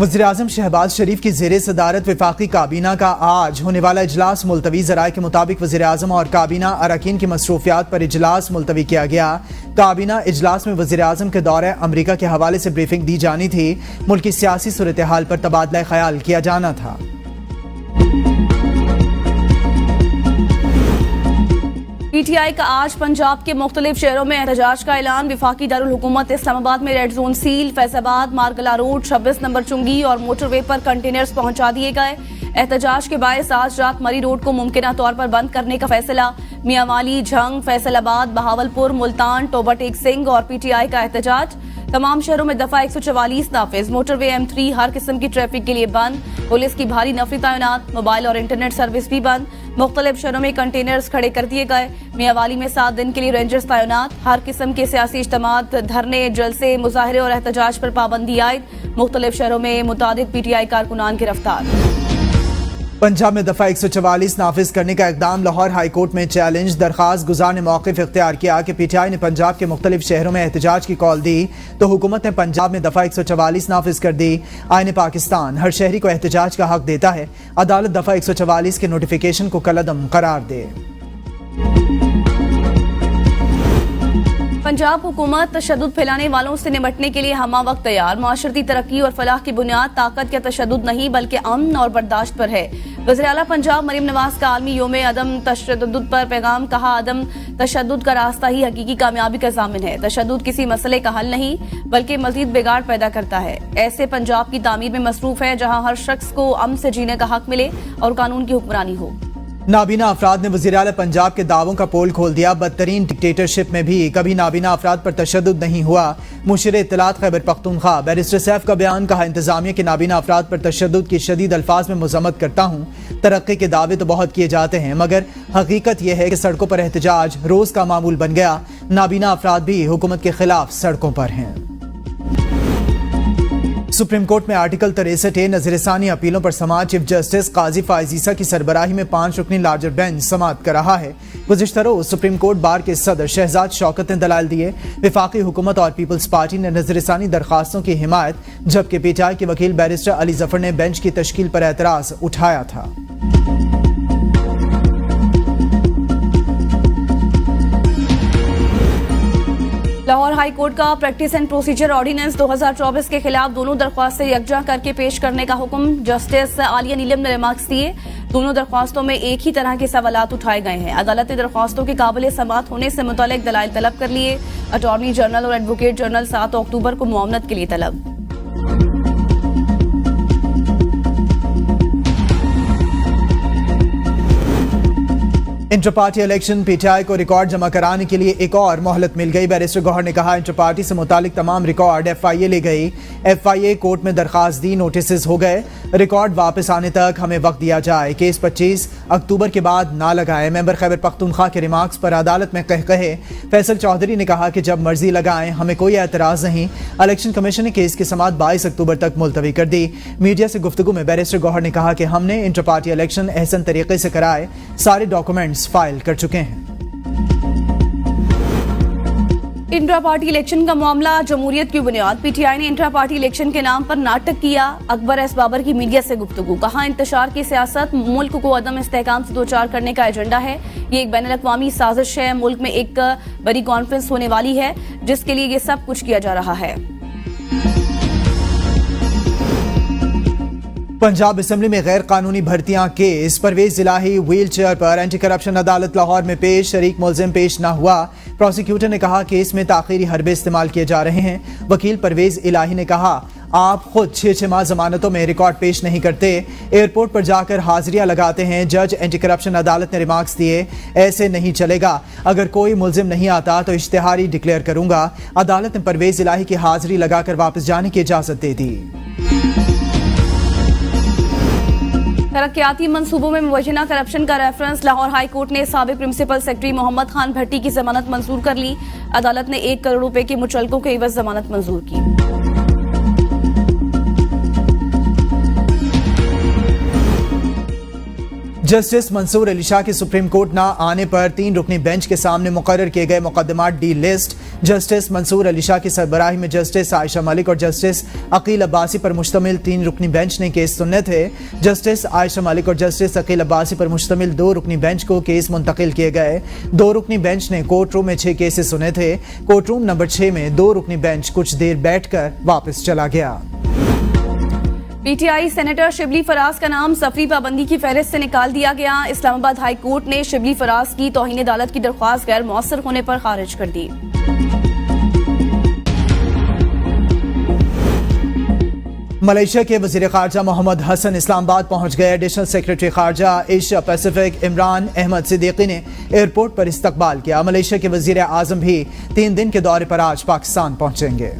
वज़ीर-ए-आज़म शहबाज शरीफ की ज़ेरे सदारत वफाकी काबीना का आज होने वाला इजलास मुलतवी। ज़राए के मुताबिक वज़ीर-ए-आज़म और काबीना अरकान की मसरूफियात पर इजलास मुलतवी किया गया। काबीना इजलास में वज़ीर-ए-आज़म के दौरे अमरीका के हवाले से ब्रीफिंग दी जानी थी। मुल्क की सियासी सूरत हाल पर तबादला ख्याल किया जाना था। PTI का आज पंजाब के मुख्तलिफ शहरों में एहतजाज का ऐलान। वफाकी दारुल हुकूमत इस्लामाबाद में red zone seal, Faizabad, Margalla road, 26 number चुंगी और मोटरवे पर कंटेनर्स पहुंचा दिए गए। एहतजाज के बायस आज रात मरी रोड को मुमकिना तौर पर बंद करने का फैसला। मियांवाली, झंग, फैसलाबाद, बहावलपुर, मुल्तान, टोबा टेक सिंह और PTI का एहतजाज। तमाम शहरों में दफा 144 नाफिज। मोटरवे M3 हर किस्म की ट्रैफिक के लिए बंद। पुलिस की भारी नफरी तैनात। मोबाइल और इंटरनेट सर्विस भी बंद। मुख्तलिफ शहरों में कंटेनर्स खड़े कर दिए गए। मियांवाली में 7 दिन के लिए रेंजर्स तैनात। हर किस्म के सियासी इज्तिमात, धरने, जलसे, मुजाहरे और एहतजाज पर पाबंदी आयद। मुख्तलिफ शहरों में मुतादिद PTI कारकुनान गिरफ्तार। पंजाब में दफा 144 नाफिज करने का इकदाम। लाहौर हाई कोर्ट में चैलेंज। दरखास्त गुजार ने मौक़िफ़ इख्तियार किया कि PTI ने पंजाब के मुख्तलिफ शहरों में एहतजाज की कॉल दी तो हुकूमत ने पंजाब में दफा 144 नाफिज कर दी। आईन पाकिस्तान हर शहरी को एहतजाज का हक देता है। अदालत दफा 144 के नोटिफिकेशन को कलअदम करार दे। पंजाब हुकूमत तशद्दुद फैलाने वालों से निपटने के लिए हमा वक्त तैयार। माशरती तरक्की और फलाह की बुनियाद ताकत या तशद्दुद नहीं बल्कि अमन और बर्दाश्त पर है। वज़ीर आला पंजाब मरीम नवाज का आलमी योम अदम तशद्दुद पर पैगाम। कहा, अदम तशद्दुद का रास्ता ही हकीकी कामयाबी का ज़ामिन है। तशद्दुद किसी मसले का हल नहीं बल्कि मज़ीद बिगाड़ पैदा करता है। ऐसे पंजाब की तामीर में मसरूफ़ है जहाँ हर शख्स को अमन से जीने का हक मिले और कानून की हुक्मरानी हो। नाबीना अफराद ने वज़ीर आला पंजाब के दावों का पोल खोल दिया। बदतरीन डिक्टेटरशिप में भी कभी नाबीना अफराद पर तशद्दुद नहीं हुआ। मुशीर इत्तलात खैबर पख्तूनख्वा बैरिस्टर सैफ का बयान। कहा, इंतजामिया के नाबीना अफराद पर तशद्दुद की शदीद अल्फाज में मज़म्मत करता हूँ। तरक्की के दावे तो बहुत किए जाते हैं मगर हकीकत यह है कि सड़कों पर एहतजाज रोज का मामूल बन गया। नाबीना अफराद भी हुकूमत के खिलाफ सड़कों पर हैं। सुप्रीम कोर्ट में आर्टिकल 63A नजरसानी अपीलों पर समाअत। चीफ जस्टिस काजी फायज ईसा की सरबराही में 5 रुकनी लार्जर बेंच समाअत कर रहा है। गुज़िश्ता रोज सुप्रीम कोर्ट बार के सदर शहजाद शौकत ने दलाल दिए। वफाकी हुकूमत और पीपल्स पार्टी ने नजरसानी दरखास्तों की हिमायत, जबकि PTI के वकील बैरिस्टर अली जफर ने बेंच की तश्कील पर एतराज उठाया था। लाहौर हाई कोर्ट का प्रैक्टिस एंड प्रोसीजर ऑर्डिनेंस 2024 के खिलाफ दोनों दरख्वास्तें यकजा करके पेश करने का हुक्म। जस्टिस आलिया नीलम ने रिमार्क्स दिए। दोनों दरख्वास्तों में एक ही तरह के सवालात उठाए गए हैं। अदालत ने दरख्वास्तों के काबिल समाअत होने से मुतल्लिक दलाइल तलब कर लिए। अटॉर्नी जनरल और एडवोकेट जनरल 7 अक्टूबर को मुआवनत के लिए तलब। इंटर पार्टी इलेक्शन PTI को रिकॉर्ड जमा कराने के लिए एक और मोहलत मिल गई। बैरिस्टर गौहर ने कहा, इंटर पार्टी से मुतालिक तमाम रिकॉर्ड FIA ले गई। FIA कोर्ट में दरखास्त दी, नोटिस हो गए। रिकॉर्ड वापस आने तक हमें वक्त दिया जाए। केस 25 अक्टूबर के बाद ना लगाए। मेंबर खैबर पख्तूनख्वा के रिमार्क्स पर अदालत में कहे। फैसल चौधरी ने कहा कि जब मर्जी लगाएं, हमें कोई एतराज नहीं। इलेक्शन कमीशन ने केस की समाअत 22 अक्टूबर तक मुलतवी कर दी। मीडिया से गुफ्तगू में बैरिस्टर गौहर ने कहा कि हमने इंटर पार्टी इलेक्शन एहसन तरीके से कराए, सारे डॉक्यूमेंट्स फाइल कर चुके हैं। इंट्रा पार्टी इलेक्शन का मामला जमहूरियत की बुनियाद। PTI ने इंट्रा पार्टी इलेक्शन के नाम पर नाटक किया। अकबर एस बाबर की मीडिया से गुफ्तगू। कहा, इंतशार की सियासत मुल्क को अदम इस्तेहकाम से दोचार करने का एजेंडा है। ये एक बैनुल अक़वामी साजिश है। मुल्क में एक बड़ी कॉन्फ्रेंस होने वाली है जिसके लिए ये सब कुछ किया जा रहा है। पंजाब असेंबली में गैर कानूनी भर्तियां केस। परवेज इलाही व्हील चेयर पर एंटी करप्शन अदालत लाहौर में पेश। शरीक मुलजिम पेश न हुआ। प्रोसिक्यूटर ने कहा, केस में ताखीरी हरबे इस्तेमाल किए जा रहे हैं। वकील परवेज इलाही ने कहा, आप खुद 6 माह जमानतों में रिकॉर्ड पेश नहीं करते, एयरपोर्ट पर जाकर हाजिरियां लगाते हैं। जज एंटी करप्शन अदालत ने रिमार्क्स दिए, ऐसे नहीं चलेगा। अगर कोई मुलजिम नहीं आता तो इश्तिहारी डिक्लेयर करूंगा। अदालत ने परवेज इलाही की हाजिरी लगाकर वापस जाने की इजाजत दे दी। तरक्याती मंसूबों में मुवज्जना करप्शन का रेफरेंस। लाहौर हाई कोर्ट ने साबिक प्रिंसिपल सेक्रेटरी मोहम्मद खान भट्टी की जमानत मंजूर कर ली। अदालत ने 1 करोड़ रुपए के मुचलकों के एवज जमानत मंजूर की। जस्टिस मंसूर अली शाह की सुप्रीम कोर्ट ना आने पर 3 रुकनी बेंच के सामने मुकर्रर किए गए मुकदमात delist. Justice Mansoor Ali Shah की सरबराही में जस्टिस आयशा मलिक और जस्टिस अकील अब्बासी पर मुश्तमिल 3 रुकनी बेंच ने केस सुनने थे। जस्टिस आयशा मलिक और जस्टिस अकील अब्बासी पर मुश्तमिल 2 रुकनी बेंच को केस मुंतकिल किए गए। 2 रुकनी बेंच ने कोर्ट रूम में 6 केसेस सुने थे। कोर्ट रूम नंबर 6 में 2 रुकनी बेंच कुछ देर बैठकर वापस चला गया। पीटीआई सेनेटर शिबली फराज का नाम सफरी पाबंदी की फहरिस्त से निकाल दिया गया। इस्लामाबाद हाई कोर्ट ने शिबली फराज की तौहीन अदालत की दरख्वास्त गैर मौसर होने पर खारिज कर दी। मलेशिया के वजीर खारजा मोहम्मद हसन इस्लामाबाद पहुंच गए। एडिशनल सेक्रेटरी खारजा एशिया पैसिफिक इमरान अहमद सिद्दीकी ने एयरपोर्ट पर इस्तकबाल किया। मलेशिया के वजीर आजम भी 3 दिन के दौरे पर आज पाकिस्तान पहुंचेंगे।